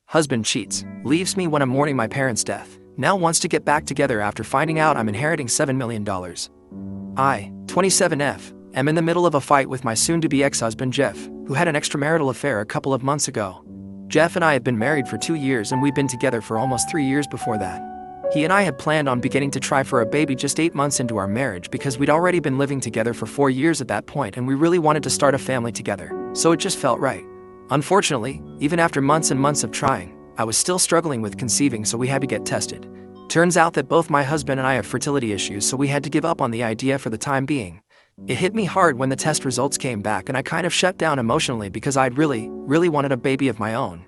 Husband cheats, leaves me when I'm mourning my parents' death, now wants to get back together after finding out I'm inheriting $7 million. I, 27F, am in the middle of a fight with my soon-to-be ex-husband Jeff, who had an extramarital affair a couple of months ago. Jeff and I have been married for 2 years and we've been together for almost 3 years before that. He and I had planned on beginning to try for a baby just 8 months into our marriage because we'd already been living together for 4 years at that point and we really wanted to start a family together, so it just felt right. Unfortunately, even after months and months of trying, I was still struggling with conceiving, so we had to get tested. Turns out that both my husband and I have fertility issues, so we had to give up on the idea for the time being. It hit me hard when the test results came back and I kind of shut down emotionally because I'd really wanted a baby of my own.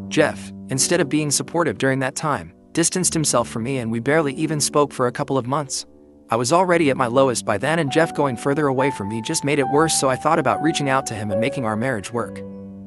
Jeff, instead of being supportive during that time, distanced himself from me and we barely even spoke for a couple of months. I was already at my lowest by then and Jeff going further away from me just made it worse, so I thought about reaching out to him and making our marriage work.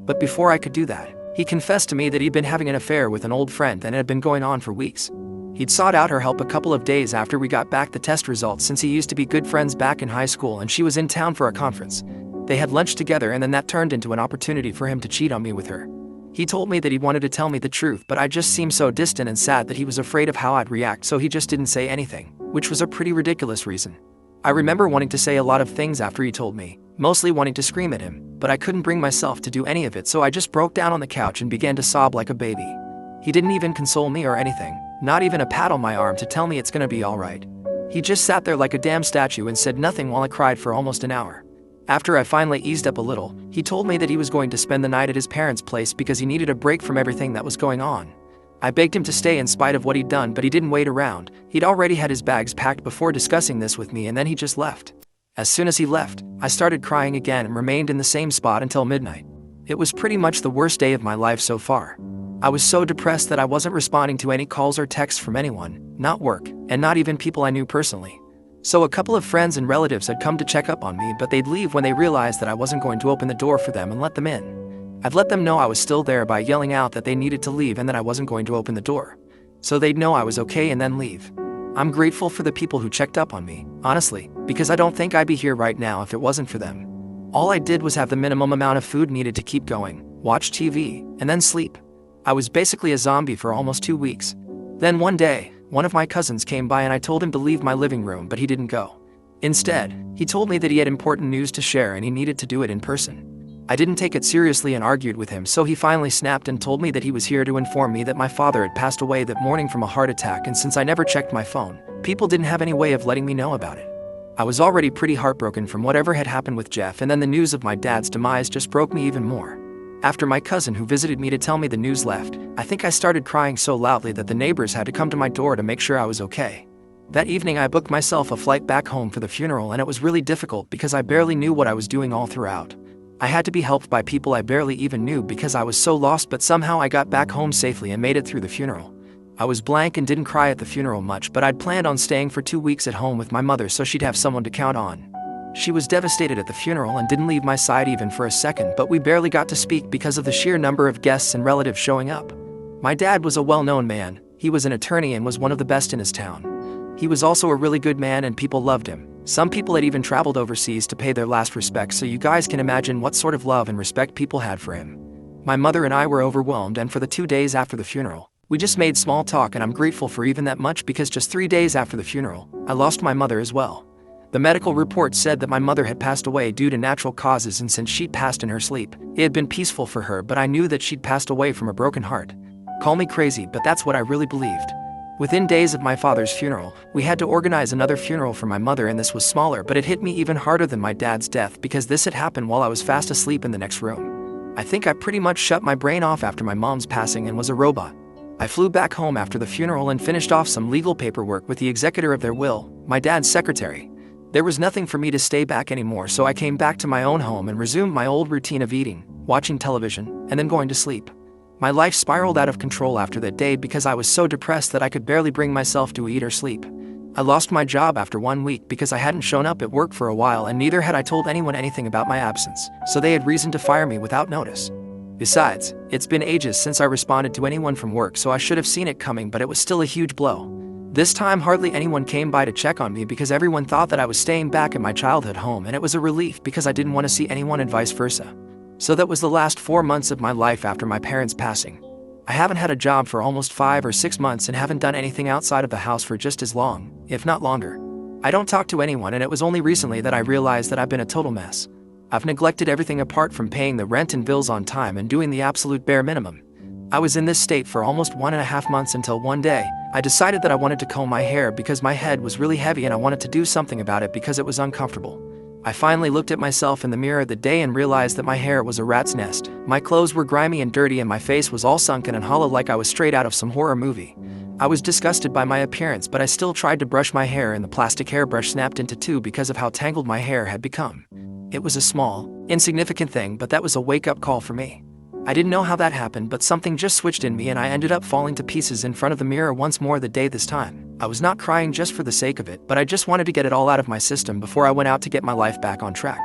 But before I could do that, he confessed to me that he'd been having an affair with an old friend and it had been going on for weeks. He'd sought out her help a couple of days after we got back the test results since he used to be good friends back in high school and she was in town for a conference. They had lunch together and then that turned into an opportunity for him to cheat on me with her. He told me that he wanted to tell me the truth, but I just seemed so distant and sad that he was afraid of how I'd react, so he just didn't say anything, which was a pretty ridiculous reason. I remember wanting to say a lot of things after he told me, mostly wanting to scream at him, but I couldn't bring myself to do any of it, so I just broke down on the couch and began to sob like a baby. He didn't even console me or anything, not even a pat on my arm to tell me it's gonna be alright. He just sat there like a damn statue and said nothing while I cried for almost an hour. After I finally eased up a little, he told me that he was going to spend the night at his parents' place because he needed a break from everything that was going on. I begged him to stay in spite of what he'd done, but he didn't wait around. He'd already had his bags packed before discussing this with me and then he just left. As soon as he left, I started crying again and remained in the same spot until midnight. It was pretty much the worst day of my life so far. I was so depressed that I wasn't responding to any calls or texts from anyone, not work, and not even people I knew personally. So a couple of friends and relatives had come to check up on me, but they'd leave when they realized that I wasn't going to open the door for them and let them in. I'd let them know I was still there by yelling out that they needed to leave and that I wasn't going to open the door. So they'd know I was okay and then leave. I'm grateful for the people who checked up on me, honestly, because I don't think I'd be here right now if it wasn't for them. All I did was have the minimum amount of food needed to keep going, watch TV, and then sleep. I was basically a zombie for almost 2 weeks. Then one day, one of my cousins came by and I told him to leave my living room, but he didn't go. Instead, he told me that he had important news to share and he needed to do it in person. I didn't take it seriously and argued with him, so he finally snapped and told me that he was here to inform me that my father had passed away that morning from a heart attack, and since I never checked my phone, people didn't have any way of letting me know about it. I was already pretty heartbroken from whatever had happened with Jeff, and then the news of my dad's demise just broke me even more. After my cousin who visited me to tell me the news left, I think I started crying so loudly that the neighbors had to come to my door to make sure I was okay. That evening I booked myself a flight back home for the funeral, and it was really difficult because I barely knew what I was doing all throughout. I had to be helped by people I barely even knew because I was so lost, but somehow I got back home safely and made it through the funeral. I was blank and didn't cry at the funeral much, but I'd planned on staying for 2 weeks at home with my mother so she'd have someone to count on. She was devastated at the funeral and didn't leave my side even for a second, but we barely got to speak because of the sheer number of guests and relatives showing up. My dad was a well-known man. He was an attorney and was one of the best in his town. He was also a really good man and people loved him. Some people had even traveled overseas to pay their last respects, so you guys can imagine what sort of love and respect people had for him. My mother and I were overwhelmed, and for the 2 days after the funeral, we just made small talk, and I'm grateful for even that much because just 3 days after the funeral, I lost my mother as well. The medical report said that my mother had passed away due to natural causes, and since she'd passed in her sleep, it had been peaceful for her, but I knew that she'd passed away from a broken heart. Call me crazy, but that's what I really believed. Within days of my father's funeral, we had to organize another funeral for my mother, and this was smaller, but it hit me even harder than my dad's death because this had happened while I was fast asleep in the next room. I think I pretty much shut my brain off after my mom's passing and was a robot. I flew back home after the funeral and finished off some legal paperwork with the executor of their will, my dad's secretary. There was nothing for me to stay back anymore, so I came back to my own home and resumed my old routine of eating, watching television, and then going to sleep. My life spiraled out of control after that day because I was so depressed that I could barely bring myself to eat or sleep. I lost my job after 1 week because I hadn't shown up at work for a while, and neither had I told anyone anything about my absence, so they had reason to fire me without notice. Besides, it's been ages since I responded to anyone from work, so I should have seen it coming, but it was still a huge blow. This time hardly anyone came by to check on me because everyone thought that I was staying back at my childhood home, and it was a relief because I didn't want to see anyone and vice versa. So that was the last 4 months of my life after my parents' passing. I haven't had a job for almost 5 or 6 months and haven't done anything outside of the house for just as long, if not longer. I don't talk to anyone, and it was only recently that I realized that I've been a total mess. I've neglected everything apart from paying the rent and bills on time and doing the absolute bare minimum. I was in this state for almost 1.5 months until one day, I decided that I wanted to comb my hair because my head was really heavy and I wanted to do something about it because it was uncomfortable. I finally looked at myself in the mirror that day and realized that my hair was a rat's nest. My clothes were grimy and dirty and my face was all sunken and hollow like I was straight out of some horror movie. I was disgusted by my appearance, but I still tried to brush my hair and the plastic hairbrush snapped into two because of how tangled my hair had become. It was a small, insignificant thing, but that was a wake-up call for me. I didn't know how that happened, but something just switched in me and I ended up falling to pieces in front of the mirror once more the day this time. I was not crying just for the sake of it, but I just wanted to get it all out of my system before I went out to get my life back on track.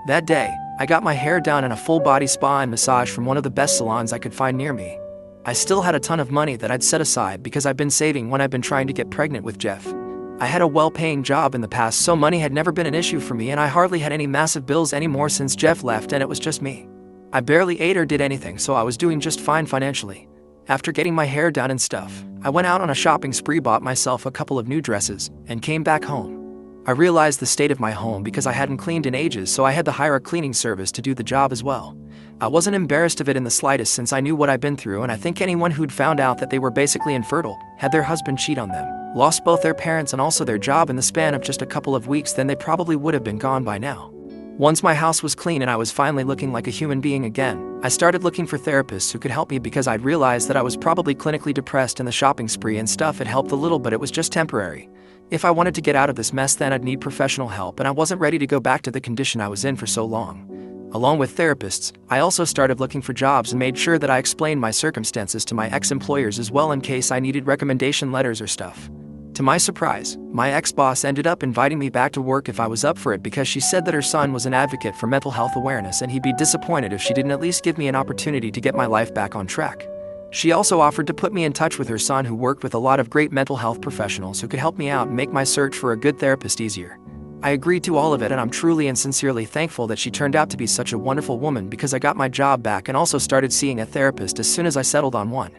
That day, I got my hair done in a full-body spa and massage from one of the best salons I could find near me. I still had a ton of money that I'd set aside because I've been saving when I've been trying to get pregnant with Jeff. I had a well-paying job in the past, so money had never been an issue for me, and I hardly had any massive bills anymore since Jeff left and it was just me. I barely ate or did anything, so I was doing just fine financially. After getting my hair done and stuff, I went out on a shopping spree, bought myself a couple of new dresses, and came back home. I realized the state of my home because I hadn't cleaned in ages, so I had to hire a cleaning service to do the job as well. I wasn't embarrassed of it in the slightest since I knew what I'd been through, and I think anyone who'd found out that they were basically infertile, had their husband cheat on them, lost both their parents and also their job in the span of just a couple of weeks, then they probably would have been gone by now. Once my house was clean and I was finally looking like a human being again, I started looking for therapists who could help me because I'd realized that I was probably clinically depressed and the shopping spree and stuff had helped a little, but it was just temporary. If I wanted to get out of this mess, then I'd need professional help, and I wasn't ready to go back to the condition I was in for so long. Along with therapists, I also started looking for jobs and made sure that I explained my circumstances to my ex-employers as well in case I needed recommendation letters or stuff. To my surprise, my ex-boss ended up inviting me back to work if I was up for it because she said that her son was an advocate for mental health awareness and he'd be disappointed if she didn't at least give me an opportunity to get my life back on track. She also offered to put me in touch with her son, who worked with a lot of great mental health professionals who could help me out and make my search for a good therapist easier. I agreed to all of it, and I'm truly and sincerely thankful that she turned out to be such a wonderful woman because I got my job back and also started seeing a therapist as soon as I settled on one.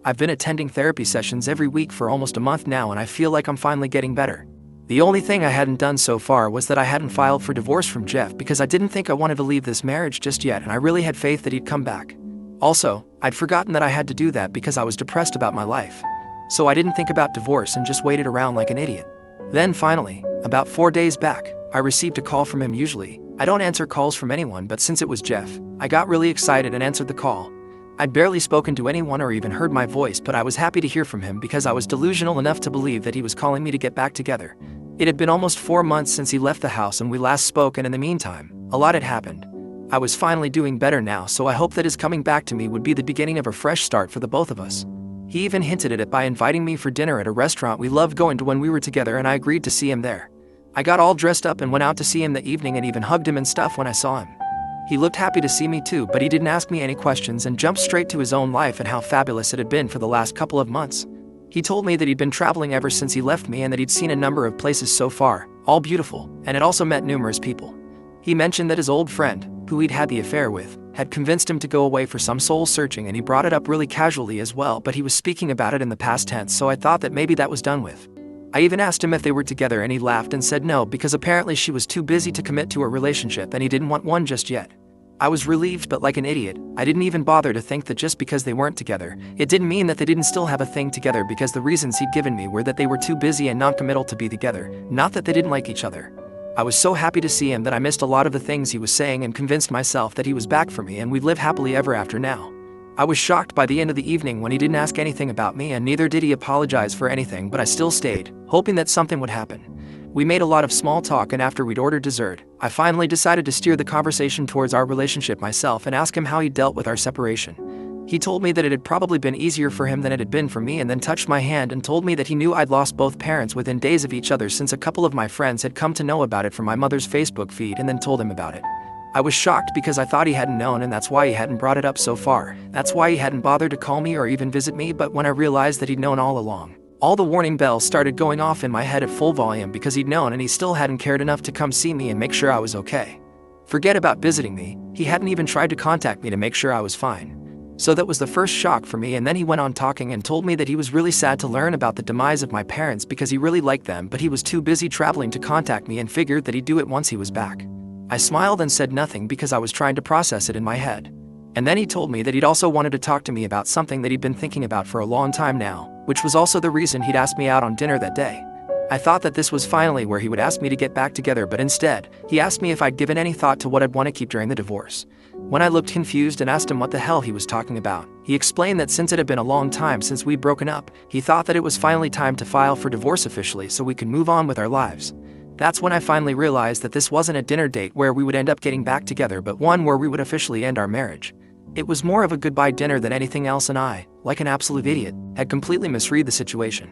I've been attending therapy sessions every week for almost a month now, and I feel like I'm finally getting better. The only thing I hadn't done so far was that I hadn't filed for divorce from Jeff because I didn't think I wanted to leave this marriage just yet, and I really had faith that he'd come back. Also, I'd forgotten that I had to do that because I was depressed about my life. So I didn't think about divorce and just waited around like an idiot. Then finally, about 4 days back, I received a call from him. Usually, I don't answer calls from anyone, but since it was Jeff, I got really excited and answered the call. I'd barely spoken to anyone or even heard my voice, but I was happy to hear from him because I was delusional enough to believe that he was calling me to get back together. It had been almost 4 months since he left the house and we last spoke, and in the meantime, a lot had happened. I was finally doing better now, so I hoped that his coming back to me would be the beginning of a fresh start for the both of us. He even hinted at it by inviting me for dinner at a restaurant we loved going to when we were together, and I agreed to see him there. I got all dressed up and went out to see him that evening and even hugged him and stuff when I saw him. He looked happy to see me too, but he didn't ask me any questions and jumped straight to his own life and how fabulous it had been for the last couple of months. He told me that he'd been traveling ever since he left me and that he'd seen a number of places so far, all beautiful, and had also met numerous people. He mentioned that his old friend, who he'd had the affair with, had convinced him to go away for some soul searching, and he brought it up really casually as well, but he was speaking about it in the past tense, so I thought that maybe that was done with. I even asked him if they were together and he laughed and said no because apparently she was too busy to commit to a relationship and he didn't want one just yet. I was relieved, but like an idiot, I didn't even bother to think that just because they weren't together, it didn't mean that they didn't still have a thing together, because the reasons he'd given me were that they were too busy and non-committal to be together, not that they didn't like each other. I was so happy to see him that I missed a lot of the things he was saying and convinced myself that he was back for me and we'd live happily ever after now. I was shocked by the end of the evening when he didn't ask anything about me, and neither did he apologize for anything, but I still stayed, hoping that something would happen. We made a lot of small talk, and after we'd ordered dessert, I finally decided to steer the conversation towards our relationship myself and ask him how he dealt with our separation. He told me that it had probably been easier for him than it had been for me, and then touched my hand and told me that he knew I'd lost both parents within days of each other, since a couple of my friends had come to know about it from my mother's Facebook feed and then told him about it. I was shocked because I thought he hadn't known, and that's why he hadn't brought it up so far. That's why he hadn't bothered to call me or even visit me, but when I realized that he'd known all along, all the warning bells started going off in my head at full volume, because he'd known and he still hadn't cared enough to come see me and make sure I was okay. Forget about visiting me, he hadn't even tried to contact me to make sure I was fine. So that was the first shock for me, and then he went on talking and told me that he was really sad to learn about the demise of my parents because he really liked them, but he was too busy traveling to contact me and figured that he'd do it once he was back. I smiled and said nothing because I was trying to process it in my head. And then he told me that he'd also wanted to talk to me about something that he'd been thinking about for a long time now, which was also the reason he'd asked me out on dinner that day. I thought that this was finally where he would ask me to get back together, but instead, he asked me if I'd given any thought to what I'd want to keep during the divorce. When I looked confused and asked him what the hell he was talking about, he explained that since it had been a long time since we'd broken up, he thought that it was finally time to file for divorce officially so we could move on with our lives. That's when I finally realized that this wasn't a dinner date where we would end up getting back together, but one where we would officially end our marriage. It was more of a goodbye dinner than anything else, and I, like an absolute idiot, had completely misread the situation.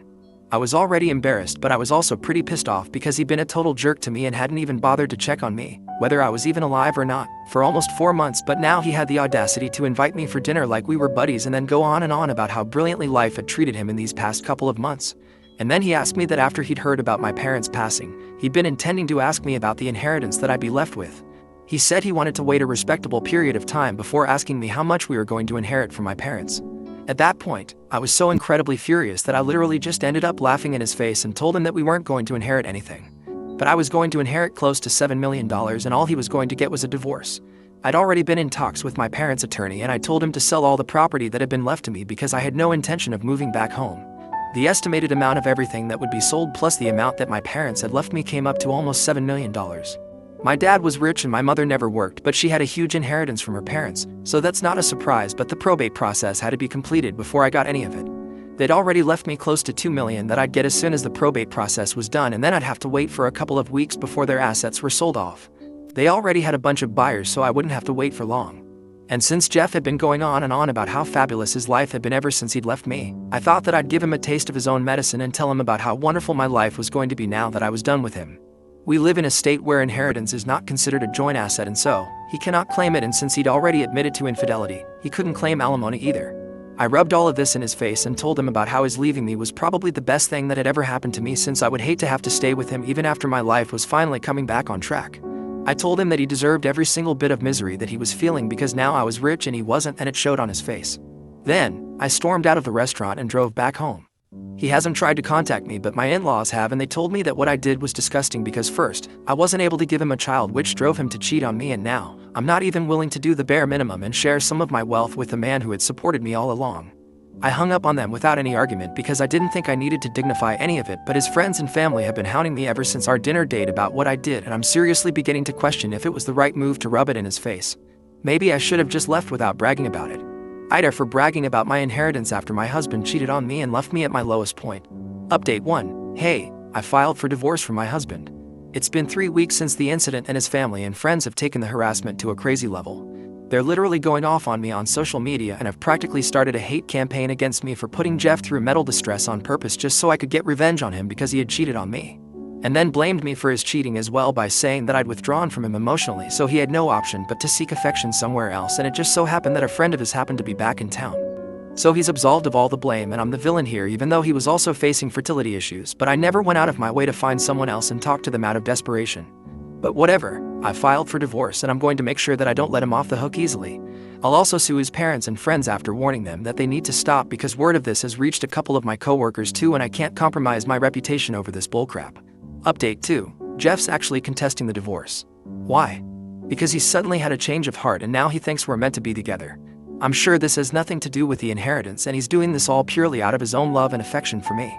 I was already embarrassed, but I was also pretty pissed off because he'd been a total jerk to me and hadn't even bothered to check on me, whether I was even alive or not, for almost 4 months. But now he had the audacity to invite me for dinner like we were buddies and then go on and on about how brilliantly life had treated him in these past couple of months. And then he asked me that after he'd heard about my parents passing, he'd been intending to ask me about the inheritance that I'd be left with. He said he wanted to wait a respectable period of time before asking me how much we were going to inherit from my parents. At that point, I was so incredibly furious that I literally just ended up laughing in his face and told him that we weren't going to inherit anything. But I was going to inherit close to $7 million, and all he was going to get was a divorce. I'd already been in talks with my parents' attorney, and I told him to sell all the property that had been left to me because I had no intention of moving back home. The estimated amount of everything that would be sold plus the amount that my parents had left me came up to almost $7 million. My dad was rich and my mother never worked, but she had a huge inheritance from her parents, so that's not a surprise, but the probate process had to be completed before I got any of it. They'd already left me close to $2 million that I'd get as soon as the probate process was done, and then I'd have to wait for a couple of weeks before their assets were sold off. They already had a bunch of buyers, so I wouldn't have to wait for long. And since Jeff had been going on and on about how fabulous his life had been ever since he'd left me, I thought that I'd give him a taste of his own medicine and tell him about how wonderful my life was going to be now that I was done with him. We live in a state where inheritance is not considered a joint asset, and so, he cannot claim it, and since he'd already admitted to infidelity, he couldn't claim alimony either. I rubbed all of this in his face and told him about how his leaving me was probably the best thing that had ever happened to me, since I would hate to have to stay with him even after my life was finally coming back on track. I told him that he deserved every single bit of misery that he was feeling because now I was rich and he wasn't, and it showed on his face. Then, I stormed out of the restaurant and drove back home. He hasn't tried to contact me, but my in-laws have, and they told me that what I did was disgusting because first, I wasn't able to give him a child, which drove him to cheat on me, and now, I'm not even willing to do the bare minimum and share some of my wealth with the man who had supported me all along. I hung up on them without any argument because I didn't think I needed to dignify any of it, but his friends and family have been hounding me ever since our dinner date about what I did, and I'm seriously beginning to question if it was the right move to rub it in his face. Maybe I should have just left without bragging about it. Ida for bragging about my inheritance after my husband cheated on me and left me at my lowest point. Update 1. Hey, I filed for divorce from my husband. It's been 3 weeks since the incident, and his family and friends have taken the harassment to a crazy level. They're literally going off on me on social media and have practically started a hate campaign against me for putting Jeff through mental distress on purpose just so I could get revenge on him because he had cheated on me. And then blamed me for his cheating as well by saying that I'd withdrawn from him emotionally, so he had no option but to seek affection somewhere else, and it just so happened that a friend of his happened to be back in town. So he's absolved of all the blame, and I'm the villain here, even though he was also facing fertility issues, but I never went out of my way to find someone else and talk to them out of desperation. But whatever, I filed for divorce, and I'm going to make sure that I don't let him off the hook easily. I'll also sue his parents and friends after warning them that they need to stop, because word of this has reached a couple of my coworkers too, and I can't compromise my reputation over this bullcrap. Update 2. Jeff's actually contesting the divorce. Why? Because he suddenly had a change of heart and now he thinks we're meant to be together. I'm sure this has nothing to do with the inheritance, and he's doing this all purely out of his own love and affection for me.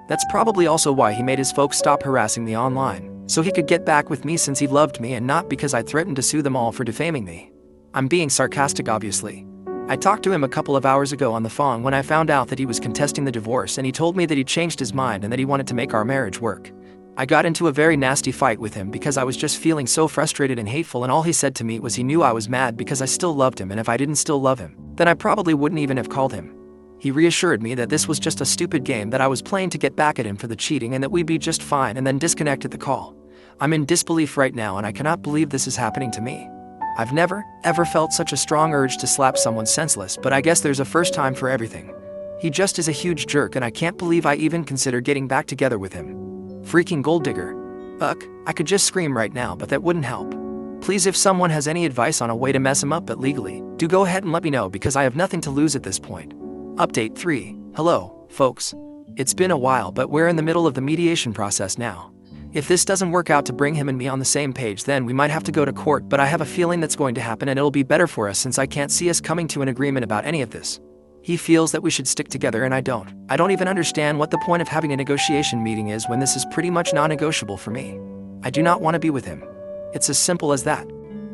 That's probably also why he made his folks stop harassing me online, so he could get back with me since he loved me and not because I threatened to sue them all for defaming me. I'm being sarcastic, obviously. I talked to him a couple of hours ago on the phone when I found out that he was contesting the divorce, and he told me that he'd changed his mind and that he wanted to make our marriage work. I got into a very nasty fight with him because I was just feeling so frustrated and hateful, and all he said to me was he knew I was mad because I still loved him, and if I didn't still love him, then I probably wouldn't even have called him. He reassured me that this was just a stupid game that I was playing to get back at him for the cheating and that we'd be just fine, and then disconnected the call. I'm in disbelief right now, and I cannot believe this is happening to me. I've never, ever felt such a strong urge to slap someone senseless, but I guess there's a first time for everything. He just is a huge jerk, and I can't believe I even considered getting back together with him. Freaking gold digger. Ugh, I could just scream right now, but that wouldn't help. Please, if someone has any advice on a way to mess him up but legally, Do go ahead and let me know because I have nothing to lose at this point. Update 3. Hello, folks. It's been a while, but we're in the middle of the mediation process now. If this doesn't work out to bring him and me on the same page, then we might have to go to court, but I have a feeling that's going to happen and it'll be better for us since I can't see us coming to an agreement about any of this. He feels that we should stick together and I don't. I don't even understand what the point of having a negotiation meeting is when this is pretty much non-negotiable for me. I do not want to be with him. It's as simple as that.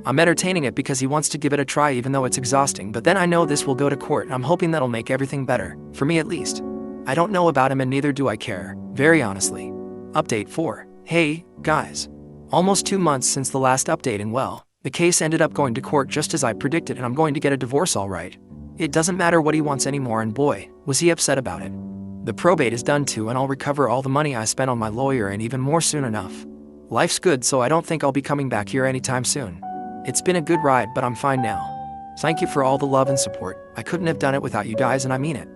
I'm entertaining it because he wants to give it a try even though it's exhausting, but then I know this will go to court and I'm hoping that'll make everything better, for me at least. I don't know about him and neither do I care, very honestly. Update 4. Hey, guys. Almost 2 months since the last update and well, the case ended up going to court just as I predicted and I'm going to get a divorce all right. It doesn't matter what he wants anymore and boy, was he upset about it. The probate is done too and I'll recover all the money I spent on my lawyer and even more soon enough. Life's good, so I don't think I'll be coming back here anytime soon. It's been a good ride, but I'm fine now. Thank you for all the love and support. I couldn't have done it without you guys and I mean it.